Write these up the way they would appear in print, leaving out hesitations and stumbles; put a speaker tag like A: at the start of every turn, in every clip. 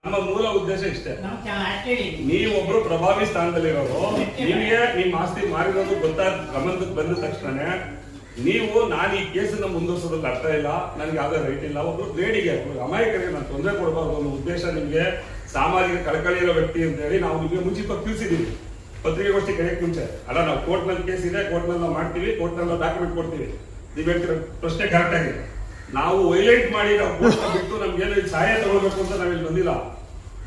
A: ನಮ್ಮ ಮೂಲ ಉದ್ದೇಶ ಇಷ್ಟೇ. ನೀವೊಬ್ರು ಪ್ರಭಾವಿ ಸ್ಥಾನದಲ್ಲಿರೋರು, ನಿಮಗೆ ನಿಮ್ಮ ಆಸ್ತಿ ಮಾರಿರೋದು ಗಮನಕ್ಕೆ ಬಂದ ತಕ್ಷಣ ನೀವು ನಾನು ಈ ಕೇಸನ್ನ ಮುಂದುವರಿಸೋದಕ್ಕೆ ಅರ್ಥ ಇಲ್ಲ, ನನಗೆ ಯಾವ್ದೇ ರೈಟ್ ಇಲ್ಲ, ಒಬ್ರು ಲೇಡಿಗೆ ಅಮಾಯಕರಿಗೆ ನಾನು ತೊಂದರೆ ಕೊಡಬಾರ್ದು ಅನ್ನೋ ಉದ್ದೇಶ ನಿಮ್ಗೆ ಸಾಮಾಜಿಕ ಕಳಕಳಿ ಇರೋ ವ್ಯಕ್ತಿ ಅಂತ ಹೇಳಿ ನಾವು ನಿಮಗೆ ಮುಂಚಿತವಾಗಿ ತಿಳಿಸಿದೀವಿ. ಪತ್ರಿಕೆಗೋಷ್ಠಿ ಕರೆಯಕ್ಕೆ ಮುಂಚೆ ಅಲ್ಲ, ನಾವು ಕೋರ್ಟ್ ನಲ್ಲಿ ಕೇಸ್ ಇದೆ, ಕೋರ್ಟ್ ನಲ್ಲಿ ನಾವು ಮಾಡ್ತೀವಿ, ಕೋರ್ಟ್ ನಲ್ಲಿ ಡಾಕ್ಯುಮೆಂಟ್ ಕೊಡ್ತೀವಿ. ನೀವು ಹೇಳ್ತಿರೋ ಪ್ರಶ್ನೆ ಕರೆಕ್ಟ್ ಆಗಿದೆ. ನಾವು ವೈಲೇಟ್ ಮಾಡಿ ನಾವು ಕೋರ್ಟ್ ಬಿಟ್ಟು ನಮ್ಗೇನು ಸಹಾಯ ತಗೊಳ್ಬೇಕು ಅಂತ ನಾವಿಲ್ಲಿ ಬಂದಿಲ್ಲ.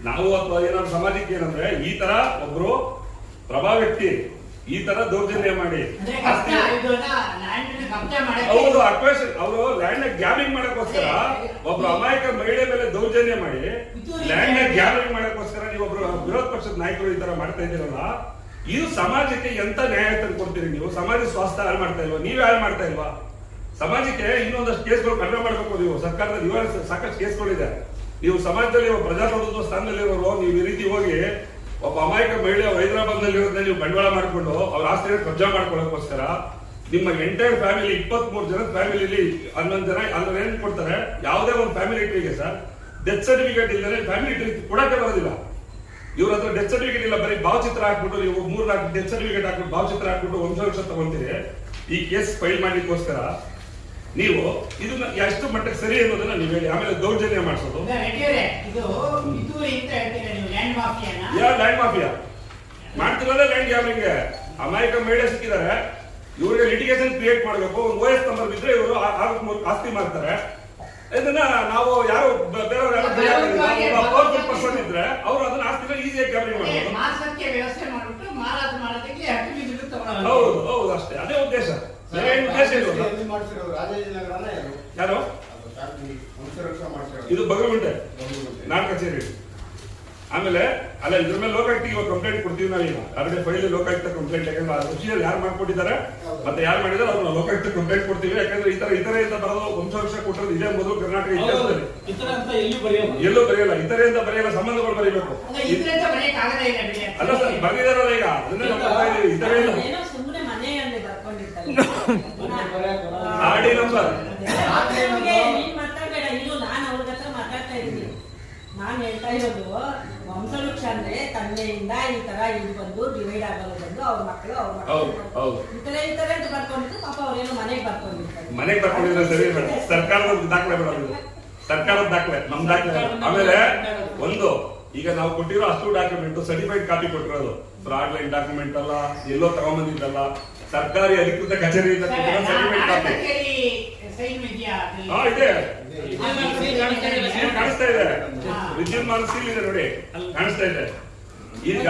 A: ನಾವು ಅಥವಾ ಏನಾದ್ರು ಸಮಾಜಕ್ಕೆ ಏನಂದ್ರೆ ಈ ತರ ಒಬ್ರು ಪ್ರಭಾ ವ್ಯಕ್ತಿ ಈ ತರ ದೌರ್ಜನ್ಯ ಮಾಡಿ ಹೌದು ಅಕ್ವೇಷನ್ ಅವರು ಲ್ಯಾಂಡ್ ಗ್ಯಾಬಿಂಗ್ ಮಾಡಕ್ಕೋಸ್ಕರ ಒಬ್ರು ಅಮಾಯಕ ಮಹಿಳೆ ಮೇಲೆ ದೌರ್ಜನ್ಯ ಮಾಡಿ ಲ್ಯಾಂಡ್ ಗ್ಯಾಬಿಂಗ್ ಮಾಡಕ್ಕೋಸ್ಕರ ನೀವು ಒಬ್ರು ವಿರೋಧ ಪಕ್ಷದ ನಾಯಕರು ಈ ತರ ಮಾಡ್ತಾ ಇದ್ದೀರಲ್ಲ, ಇದು ಸಮಾಜಕ್ಕೆ ಎಂತ ನ್ಯಾಯ ತಂದು ಕೊಡ್ತೀರಿ ನೀವು? ಸಮಾಜ ಸ್ವಾಸ್ಥ್ಯ ಹಾಳು ಮಾಡ್ತಾ ಇಲ್ವಾ? ನೀವೇ ಹಾಳು ಮಾಡ್ತಾ ಇಲ್ವಾ? ಸಮಾಜಕ್ಕೆ ಇನ್ನೊಂದಷ್ಟು ಕೇಸ್ಗಳು ಕಡಿಮೆ ಮಾಡಬೇಕು. ನೀವು ಸರ್ಕಾರದ ಸಾಕಷ್ಟು ಕೇಸ್ಗಳಿದೆ. ನೀವು ಸಮಾಜದಲ್ಲಿ ಪ್ರಜಾಪ್ರಭುತ್ವ ಸ್ಥಾನದಲ್ಲಿರೋರು ನೀವು ಈ ರೀತಿ ಹೋಗಿ ಒಬ್ಬ ಅಮಾಯಕ ಮಹಿಳೆ ಹೈದರಾಬಾದ್ ನಲ್ಲಿ ಇರೋದನ್ನ ನೀವು ಬಂಡವಾಳ ಮಾಡಿಕೊಂಡು ಅವ್ರ ಆಸ್ತಿಯನ್ನು ಕಬ್ಜಾ ಮಾಡ್ಕೊಳ್ಳೋಕೋಸ್ಕರ ನಿಮ್ಮ ಎಂಟೈರ್ ಫ್ಯಾಮಿಲಿ 23 ಜನದ ಫ್ಯಾಮಿಲಿಲಿ 11 ಜನ ಅಂದ್ರೆ ಏನ್ ಕೊಡ್ತಾರೆ? ಯಾವುದೇ ಒಂದು ಫ್ಯಾಮಿಲಿ ಟ್ರೀಗೆ ಸರ್ ಡೆತ್ ಸರ್ಟಿಫಿಕೇಟ್ ಇಲ್ಲದೆ ಫ್ಯಾಮಿಲಿ ಟ್ರೀ ಕೊಡಕ್ಕೆ ಬರೋದಿಲ್ಲ. ಇವ್ರ ಹತ್ರ ಡೆತ್ ಸರ್ಟಿಫಿಕೇಟ್ ಇಲ್ಲ, ಬರೀ ಭಾವಚಿತ್ರ ಹಾಕ್ಬಿಟ್ಟು ನೀವು 3 ಡೆತ್ ಸರ್ಟಿಫಿಕೇಟ್ ಹಾಕ್ಬಿಟ್ಟು ಭಾವಚಿತ್ರ ಹಾಕ್ಬಿಟ್ಟು ವಂಶವೃಕ್ಷ ತಗೊಂತೀರಿ ಈ ಕೇಸ್ ಫೈಲ್ ಮಾಡ್ಲಿಕ್ಕೋಸ್ಕರ. ನೀವು ಇದನ್ನ ಎಷ್ಟು ಮಟ್ಟಕ್ಕೆ ಸರಿ ಅನ್ನೋದನ್ನ ನೀವು ಹೇಳಿ. ಆಮೇಲೆ ದೌರ್ಜನ್ಯ ಮಾಡಿಸೋದು ಲ್ಯಾಂಡ್ ಮಾಫಿಯಾ ಮಾಡ್ತಿರೋದೇ ಲ್ಯಾಂಡ್ ಗ್ಯಾಬಿಂಗ್. ಅಮಾಯಕ ಮಹಿಳೆ ಸಿಕ್ಕಿದ್ದಾರೆ, ಇವ್ರಿಗೆ ಲಿಟಿಗೇಷನ್ ಕ್ರಿಯೇಟ್ ಮಾಡಬೇಕು. ಒಂದು OS ನಂಬರ್ ಬಿದ್ರೆ ಇವರು ಆಸ್ತಿ ಮಾಡ್ತಾರೆ. ಇದನ್ನ ನಾವು ಯಾರು ಬೇರೆಯವ್ರು ಪವರ್ಫುಲ್ ಪರ್ಸನ್ ಇದ್ರೆ ಅವರು ಅದನ್ನ ಆಸ್ತಿನ ಈಸಿಯಾಗಿ ಗ್ಯಾಬಿಂಗ್ ಮಾಡಬಹುದು. ಹೌದು ಹೌದು, ಅಷ್ಟೇ, ಅದೇ ಉದ್ದೇಶ. ಯಾರು ಇದು ಬಗಲಗುಂಟೆ ನಾನ್ ಕಚೇರಿ. ಆಮೇಲೆ ಅಲ್ಲ ಇದ್ರ ಮೇಲೆ ಲೋಕಾಯುಕ್ತಿಗೆ ಕಂಪ್ಲೇಂಟ್ ಕೊಡ್ತೀವಿ ನಾವೀಗ. ಆಲ್ರೆಡಿ ಫೈಲ್ ಲೋಕಾಯುಕ್ತ ಕಂಪ್ಲೇಂಟ್, ಯಾಕಂದ್ರೆ ಅಫಿಷಿಯಲ್ ಯಾರು ಮಾಡ್ಕೊಟ್ಟಿದ್ದಾರೆ ಮತ್ತೆ ಯಾರು ಮಾಡಿದಾರೆ ಅವ್ರನ್ನ ಲೋಕಾಯುಕ್ತ ಕಂಪ್ಲೇಂಟ್ ಕೊಡ್ತೀವಿ. ಯಾಕಂದ್ರೆ ಇತರೆ ಬರೋದು ವಂಶವೃಕ್ಷ ಕೊಟ್ಟರು ಇದೇ ಮೊದಲು ಕರ್ನಾಟಕ ಇತಿಹಾಸದಲ್ಲಿ ಎಲ್ಲೂ ಬರೆಯಲ್ಲ. ಇತರೆ ಅಂತ ಬರೆಯಲ್ಲ, ಸಂಬಂಧಗಳು ಬರೀಬೇಕು. ಅಲ್ಲ ಸರ್, ಬರೆದಿದಾರಲ್ಲ ಈಗ, ಅದನ್ನೇ ಇತರೆ ಆರ್ಡಿ ನಂಬರ್
B: ನಾನು ಹೇಳ್ತಾ ಇರೋದು ವಂಶವೃಕ್ಷ ಅಂದ್ರೆ ತಂದೆಯಿಂದ ಈ ತರ ಇದು ಬಂದು ಡಿವೈಡ್ ಆಗಲು ಬಂದು ಅವ್ರ ಮಕ್ಕಳು ಈ ತರ ಅಂತ ಬರ್ಕೊಂಡಿದ್ರು. ಪಾಪ ಅವ್ರೇನು ಮನೆಗೆ ಬರ್ಕೊಂಡಿರ್ತಾರೆ.
A: ಸರಿ, ಸರ್ಕಾರದ ದಾಖಲೆ ಬರೋದು, ಸರ್ಕಾರದ ದಾಖಲೆ, ನಮ್ ದಾಖಲೆ. ಆಮೇಲೆ ಒಂದು ಈಗ ನಾವು ಕೊಟ್ಟಿರೋ ಅಷ್ಟು ಡಾಕ್ಯುಮೆಂಟ್ ಸರ್ಟಿಫೈಡ್ ಕಾಪಿ ಕೊಟ್ಟಿರೋದು, ಫ್ರಾಡ್ ಲೈನ್ ಡಾಕ್ಯುಮೆಂಟ್ ಅಲ್ಲ, ಎಲ್ಲೋ ತಗೊಂಬಂದಿದ್ದಲ್ಲ, ಸರ್ಕಾರಿ ಅಧಿಕೃತ ಕಚೇರಿಯಿಂದ ಕೊಟ್ಟಿರೋ ಸರ್ಟಿಫೈಡ್ ಕಾಪಿ. ಇದೆ, ಕಾಣಿಸ್ತಾ ಇದೆ, ವಿದ್ಯುನ್ಮಾನ ಸೀಲ್ ಇದೆ ನೋಡಿ, ಕಾಣಿಸ್ತಾ ಇದೆ. ಈಗ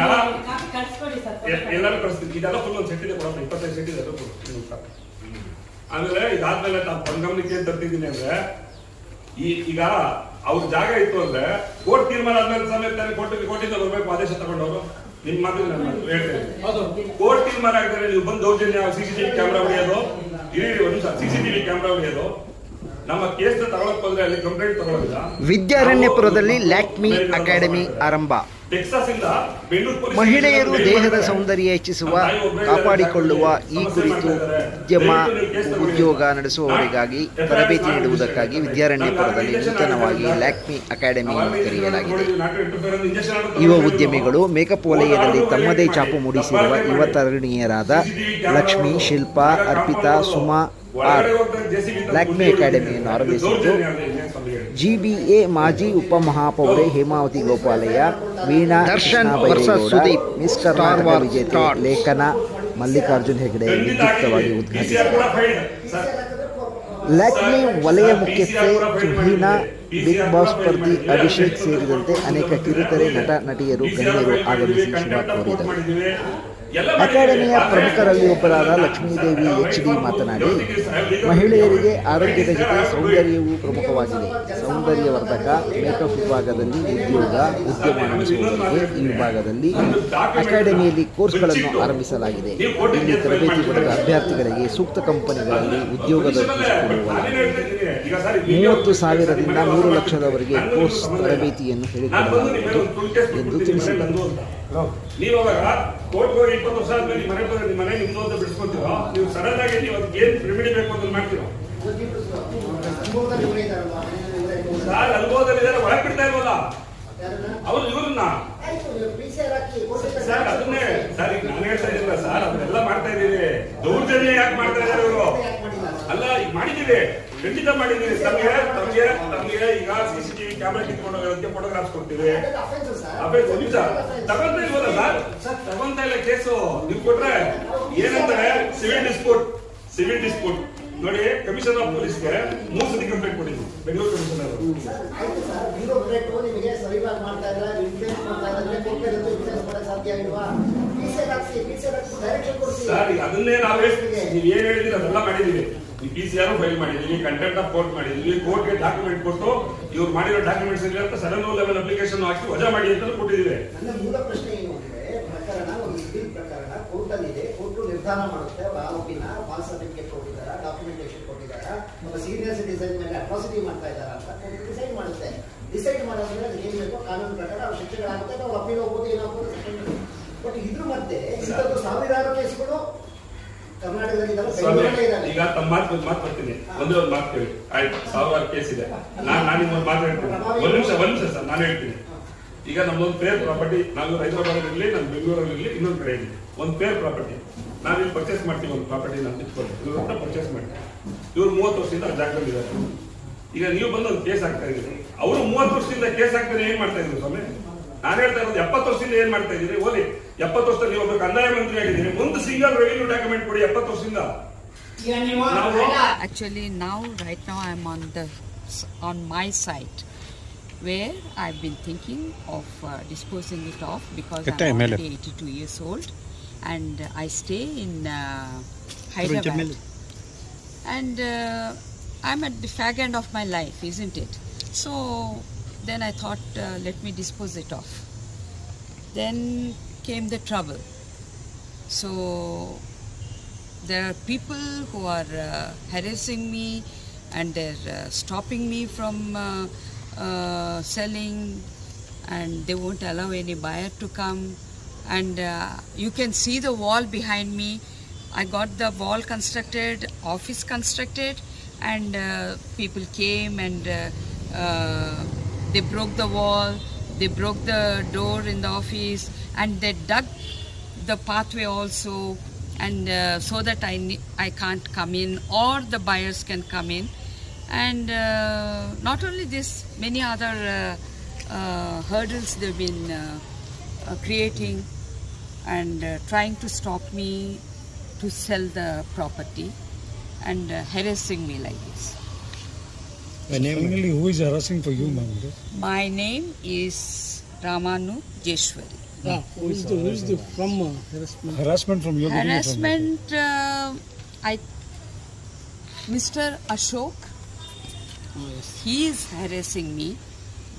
A: ಎಲ್ಲರೂ ಕಳಿಸ್ತೀವಿ. ಇದೆಲ್ಲ ಫುಲ್ ಒಂದು ಸೆಟ್ ಇದೆ, 25 ಸೆಟ್ ಇದೆ. ಆಮೇಲೆ ಇದಾದ್ಮೇಲೆ ನಾವು ಗಮನಕ್ಕೆ ಏನ್ ತರ್ತಿದ್ದೀನಿ ಅಂದ್ರೆ, ಈಗ ಅವ್ರ ಜಾಗ ಇತ್ತು ಅಂದ್ರೆ ಕೋರ್ಟ್ ತೀರ್ಮಾನ ಆದ್ಮೇಲೆ ಸಮೇತ ಕೋರ್ಟಿಂದ ಬರ್ಬೇಕು ಆದೇಶ ತಗೊಂಡವರು. ನಿಮ್ ಮಾತು ನಾನು ಹೇಳ್ತೇನೆ, ಕೋರ್ಟ್ ತೀರ್ಮಾನ ಆಗಿದ್ರೆ ನೀವು ಬಂದು ದೌರ್ಜನ್ಯ CCTV ಕ್ಯಾಮ್ರಾ ಹೊಡೆಯೋದು, CCTV ಕ್ಯಾಮ್ರಾ ಹೊಡೆಯೋದು, ನಮ್ಮ ಕೇಸ್ ತಗೊಳಕ್ ಬಂದ್ರೆ ಅಲ್ಲಿ ಕಂಪ್ಲೇಂಟ್ ತಗೊಳ್ಳೋದಿಲ್ಲ.
C: ವಿದ್ಯಾರಣ್ಯಪುರದಲ್ಲಿ ಲ್ಯಾಕ್ಮಿ ಅಕಾಡೆಮಿ ಆರಂಭ. ಮಹಿಳೆಯರು ದೇಹದ ಸೌಂದರ್ಯ ಹೆಚ್ಚಿಸುವ, ಕಾಪಾಡಿಕೊಳ್ಳುವ ಈ ಕುರಿತು ಉದ್ಯೋಗ ನಡೆಸುವವರಿಗಾಗಿ ತರಬೇತಿ ನೀಡುವುದಕ್ಕಾಗಿ ವಿದ್ಯಾರಣ್ಯಪುರದಲ್ಲಿ ನೂತನವಾಗಿ ಲ್ಯಾಕ್ಮಿ ಅಕಾಡೆಮಿಯನ್ನು ತೆರೆಯಲಾಗಿದೆ. ಯುವ ಉದ್ಯಮಿಗಳು ಮೇಕಪ್ ವಲಯದಲ್ಲಿ ತಮ್ಮದೇ ಛಾಪು ಮೂಡಿಸಿರುವ ಯುವ ತರುಣಿಯರಾದ ಲಕ್ಷ್ಮಿ, ಶಿಲ್ಪಾ, ಅರ್ಪಿತಾ, ಸುಮಾ ಲ್ಯಾಕ್ಮಿ ಅಕಾಡೆಮಿಯನ್ನು ಆರಂಭಿಸಿದ್ದು GBA ಮಾಜಿ ಉಪಮಹಾಪೌರೆ ಹೇಮಾವತಿ ಗೋಪಾಲಯ್ಯ, ವೀಣಾ, ದರ್ಶನ್ ವರ್ಸಸ್ ಸುದೀಪ್, ಮಿಸ್ ಕರ್ನಾಟಕ ವಿಜೇತೆ ಲೇಖನ, ಮಲ್ಲಿಕಾರ್ಜುನ್ ಹೆಗಡೆ ವಿದ್ಯುಕ್ತವಾಗಿ ಉದ್ಘಾಟಿಸಿದರು. ಲ್ಯಾಕ್ಮಿ ವಲಯ ಮುಖ್ಯಸ್ಥೆ ಜುಹೀನಾ, ಬಿಗ್ ಬಾಸ್ ಸ್ಪರ್ಧಿ ಅಭಿಷೇಕ್ ಸೇರಿದಂತೆ ಅನೇಕ ಕಿರುತೆರೆ ನಟ ನಟಿಯರು ಗಣ್ಯರು ಆಗಮಿಸಿ ಶುಭ ಕೋರಿದರು. ಅಕಾಡೆಮಿಯ ಪ್ರಮುಖರಲ್ಲಿ ಒಬ್ಬರಾದ ಲಕ್ಷ್ಮೀದೇವಿ HD ಮಾತನಾಡಿ, ಮಹಿಳೆಯರಿಗೆ ಆರೋಗ್ಯದ ಜೊತೆ ಸೌಂದರ್ಯವೂ ಪ್ರಮುಖವಾಗಿದೆ. ಸೌಂದರ್ಯವರ್ಧಕ ಮೇಕಪ್ ವಿಭಾಗದಲ್ಲಿ ಉದ್ಯಮ ನಡೆಸುವವರಿಗೆ ಈ ವಿಭಾಗದಲ್ಲಿ ಅಕಾಡೆಮಿಯಲ್ಲಿ ಕೋರ್ಸ್ಗಳನ್ನು ಆರಂಭಿಸಲಾಗಿದೆ. ಇಲ್ಲಿ ತರಬೇತಿ ಪಡೆದ ಅಭ್ಯರ್ಥಿಗಳಿಗೆ ಸೂಕ್ತ ಕಂಪನಿಗಳಲ್ಲಿ ಉದ್ಯೋಗ ದೊರಕಿಸಿಕೊಡುವಲಾಗಿದೆ. 30,000ರಿಂದ 100 ಲಕ್ಷದವರೆಗೆ ಕೋರ್ಸ್ ತರಬೇತಿಯನ್ನು ಹೇಳಿಕೊಡಲಾಗುವುದು ಎಂದು ತಿಳಿಸಿದರು.
A: ನೀವು ಅವಾಗ ಕೋರ್ಟ್ ಹೋಗಿ 20 ವರ್ಷ ಆದ್ಮೇಲೆ ನಿಮ್ಮ ಮನೆ ನಿಮ್ದು ಅಂತ ಬಿಡಿಸ್ಕೊತೀರೋ, ನೀವು ಸಡನ್ ಆಗಿ ನೀವು ಅದಕ್ಕೆ ಏನ್ ರೆಮಿಡಿ ಬೇಕು ಅಂತ ಮಾಡ್ತೀರೋ. ಅನುಭವದಲ್ಲಿ ಒಳಗೆ ಬಿಡ್ತಾ ಇಲ್ವಲ್ಲ. ಮಾಡಿದೀವಿ, ಖಂಡಿತ ಮಾಡಿದೀವಿ. ತಮಗೆ ಈಗ CCTV ಕ್ಯಾಮೆರಾ ಕಿತ್ಕೊಂಡು ಹೋಗೋದಕ್ಕೆ ಫೋಟೋಗ್ರಾಫ್ಸ್ ಕೊಡ್ತೀವಿ. ತಗೊಂತ ಇಲ್ವಲ್ಲ ಸರ್, ತಗೊಂತ ಇಲ್ಲ ಕೇಸು. ನೀವು ಕೊಟ್ರೆ ಏನಂತಾರೆ ಸಿವಿಲ್ ಡಿಸ್ಪ್ಯೂಟ್ ನೋಡಿ. ಕಮಿಷನರ್ ಆಫ್ ಪೊಲೀಸ್ಗೆ 3 ಸತಿ ಕಂಪ್ಲೇಂಟ್ ಕೊಟ್ಟಿದ್ವಿ, ಬೆಂಗಳೂರು ಕಮಿಷನರ್. ಸರ್ ಅದನ್ನೇ ನಾವು ನೀವು ಏನ್ ಹೇಳಿದ್ರಿ ಅದೆಲ್ಲ ಮಾಡಿದೀವಿ. PCR ಫೈಲ್ ಮಾಡಿದೀವಿ, ಕಂಟೆಂಟ್ ಆಫ್ ಕೋರ್ಟ್ ಮಾಡಿದೀವಿ, ಕೋರ್ಟ್ಗೆ ಡಾಕ್ಯುಮೆಂಟ್ ಕೊಟ್ಟು ಇವ್ರು ಮಾಡಿರೋ ಡಾಕ್ಯುಮೆಂಟ್ಸ್ ಅಂತ 7 ಲೆವೆಲ್ ಅಪ್ಲಿಕೇಶನ್ ಹಾಕಿ ವಜಾ ಮಾಡಿ ಅಂತ ಕೊಟ್ಟಿದ್ದೀವಿ.
D: ನನ್ನ ಮೂಲ ಪ್ರಶ್ನೆ ಏನು ಅಂದ್ರೆ, ಪ್ರಕರಣ ಒಂದು ಸಿವಿಲ್ ಪ್ರಕರಣ ಕೋರ್ಟ್ ಅಲ್ಲಿ ಇದೆ, ಕೋರ್ಟ್ ನಿರ್ಧಾರ ಮಾಡುತ್ತೆ ಆರೋಪಿನ ಫಾಲ್ಸ್ ಸರ್ಟಿಫಿಕೇಟ್ ಕೊಟ್ಟಿದ್ದಾರೆ, ಡಾಕ್ಯುಮೆಂಟೇಶನ್ ಕೊಟ್ಟಿದ್ದಾರೆ, ಒಬ್ಬ ಸೀನಿಯರ್ ಸಿಟಿಸನ್ ಮೇಲೆ ಅಟ್ರಾಸಿಟಿ ಮಾಡ್ತಾ ಇದ್ದಾರೆ ಅಂತ ಕೋರ್ಟ್ ಡಿಸೈಡ್ ಮಾಡುತ್ತೆ. ಡಿಸೈಡ್ ಮಾಡೋದ್ರೆ ಅದು ಏನ್ ಬೇಕೋ ಕಾನೂನು ಪ್ರಕಾರ ಅವ್ರ ಶಿಕ್ಷೆಗಳಾಗುತ್ತೆ, ಅವ್ರು ಅಪೀಲ್ ಹೋಗ್ಬೋದು, ಏನಾಗ್ಬೋದು ಸೆಕೆಂಡ್. ಬಟ್ ಇದ್ರ ಮಧ್ಯೆ ಇಂಥದ್ದು ಸಾವಿರಾರು ಕೇಸ್ಗಳು ಕರ್ನಾಟಕದಲ್ಲಿ
A: ಈಗ ತಮ್ಮ ಮಾತು ಬರ್ತೀನಿ. ಒಂದೇ ಒಂದು ಮಾತು ಕೇಳಿ ಆಯ್ತು. 1000 ಕೇಸ್ ಇದೆ. ನಾನು ನಿಮ್ಮೊಂದು ಮಾತು ಹೇಳ್ತೀನಿ. ಒಂದ್ ನಿಮಿಷ ಸರ್, ನಾನು ಹೇಳ್ತೀನಿ. ಈಗ ನಮ್ದೊಂದು ಪೇರ್ ಪ್ರಾಪರ್ಟಿ, ನಾವು ಹೈದರಾಬಾದಲ್ಲಿ, ನಾನು ಬೆಂಗಳೂರಲ್ಲಿ ಇನ್ನೊಂದು ಕಡೆ ಇದೆ ಒಂದು ಪೇರ್ ಪ್ರಾಪರ್ಟಿ. ನಾವು ಇಲ್ಲಿ ಪರ್ಚೇಸ್ ಮಾಡ್ತೀವಿ ಒಂದು ಪ್ರಾಪರ್ಟಿ, ನಾನು ತಿಳ್ಕೊಂಡು ಇವ್ರ ಪರ್ಚೇಸ್ ಮಾಡ್ತೀವಿ. ಇವ್ರು 30 ವರ್ಷದಿಂದ ಆ ಜಾಗದಲ್ಲಿ ಇದ್ದಾರೆ. ಈಗ ನೀವು ಬಂದು ಒಂದು ಕೇಸ್ ಹಾಕ್ತಾ ಇದ್ದೀರಿ, ಅವರು 30 ವರ್ಷದಿಂದ ಕೇಸ್ ಹಾಕ್ತಾರೆ. ಏನ್ ಮಾಡ್ತಾ ಇದ್ರು ಸ್ವಾಮಿ? ನಾನು ಹೇಳ್ತಾ ಇರೋದು 70 ವರ್ಷದಿಂದ ಏನ್ ಮಾಡ್ತಾ ಇದ್ದೀರಿ? ಓದಿ 70 ವರ್ಷದಲ್ಲಿ ನೀವು ಒಬ್ಬ ಕಂದಾಯ ಮಂತ್ರಿ ಆಗಿದ್ದೀರಿ, ಒಂದು ಸಿಂಗಲ್ ರೆವಿನ್ಯೂ ಡಾಕ್ಯುಮೆಂಟ್ ಕೊಡಿ 70 ವರ್ಷದಿಂದ.
E: Actually, right now I'm on my site, where I've been thinking of disposing it off, because I'm already 82 years old and I stay in Hyderabad, and I'm at the fag end of my life, isn't it? So then I thought, let me dispose it off. Then came the trouble. So there are people who are harassing me, and they're stopping me from selling, and they won't allow any buyer to come. And you can see the wall behind me. I got the wall constructed, office constructed, and people came and they broke the wall, they broke the door in the office, and they dug the pathway also, and so that I can't come in, or the buyers can come in. And not only this, many other hurdles they've been creating and trying to stop me to sell the property, and harassing me like this.
F: Finally, who is harassing for you, ma'am?
E: My name is Ramanu Jeshwari.
F: Who is the from harassment? Harassment from your
E: Harassment, Mr. Ashok.
G: Yes.
E: He is harassing me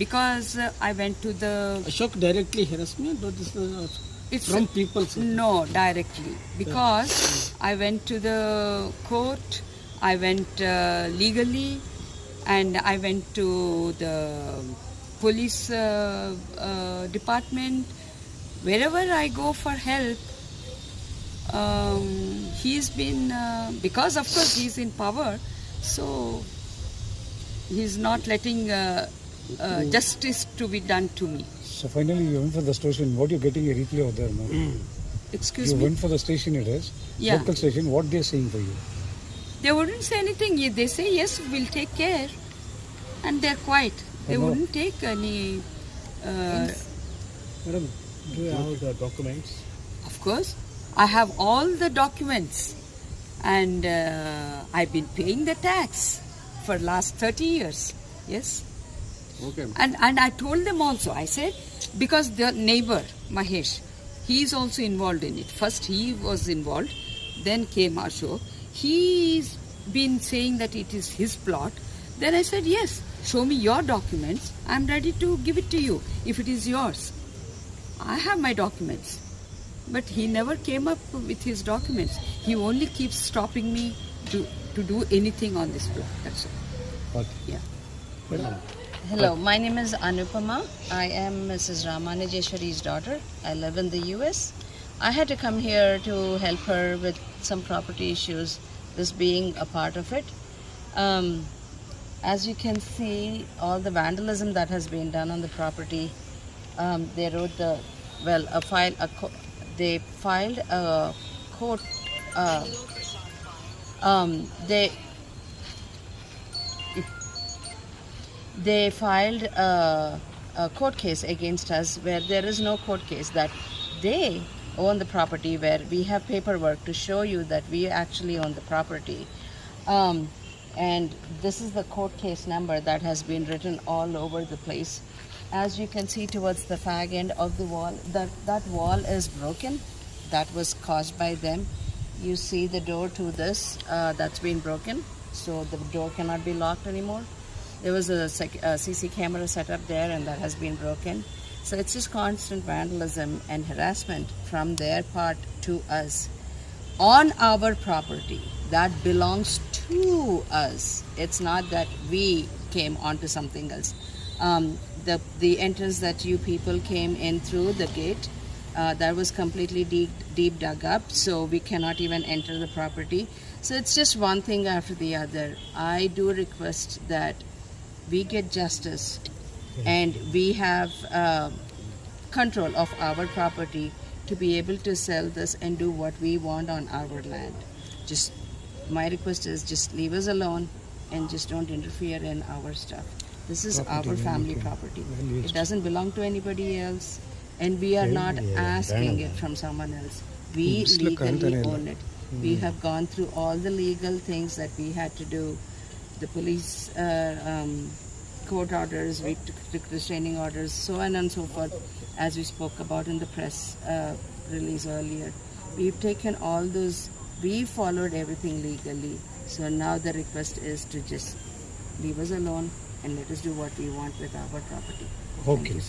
E: because I went to the.
G: Ashok directly harassed me, but this is
E: It's
G: from people. Sir.
E: No, directly, because I went to the court, I went legally, and I went to the police department. Wherever I go for help, he's been, because of course he's in power, so he's not letting justice to be done to me.
F: So finally, you went for the station. What you're getting a replay over there now?
E: Excuse
F: You
E: me?
F: went for the station, it is.
E: Yeah.
F: Local station. What they're saying for you?
E: They wouldn't say anything. They say, yes, we'll take care. And they're quiet. They
F: no.
E: wouldn't take any...
G: Madam, do you have the documents?
E: Of course, I have all the documents. And I've been paying the tax for last 30 years. Yes.
G: Okay.
E: And I told them also, I said, because the neighbor, Mahesh, he is also involved in it. First he was involved, then came Ashok. He's been saying that it is his plot. Then I said, yes, show me your documents. I'm ready to give it to you if it is yours. I have my documents. But he never came up with his documents. He only keeps stopping me to do anything on this plot. That's all.
F: Okay.
E: Yeah.
H: Hello, my name is Anupama. I am Mrs. Ramanu Jeshwari's daughter. I live in the US. I had to come here to help her with some property issues, this being a part of it. As you can see, all the vandalism that has been done on the property, they wrote they filed a court, they filed a court case against us where there is no court case, that they own the property, where we have paperwork to show you that we actually own the property. And this is the court case number that has been written all over the place. As you can see towards the fag end of the wall, that wall is broken. That was caused by them. You see the door to this, that's been broken, so the door cannot be locked anymore. There was a CC camera set up there, and that has been broken. So it's just constant vandalism and harassment from their part to us on our property that belongs to us. It's not that we came onto something else. The entrance that you people came in through the gate, that was completely deep dug up, so we cannot even enter the property. So it's just one thing after the other. I do request that we get justice and we have control of our property to be able to sell this and do what we want on our land. Just my request is just leave us alone and just don't interfere in our stuff. This is our family property. It doesn't belong to anybody else, and we are not asking it from someone else. We legally own it. We have gone through all the legal things that we had to do. The police court orders, we took restraining orders, so on and so forth, as we spoke about in the press release earlier. We've taken all those, we followed everything legally. So now the request is to just leave us alone and let us do what we want with our property.
F: Okay.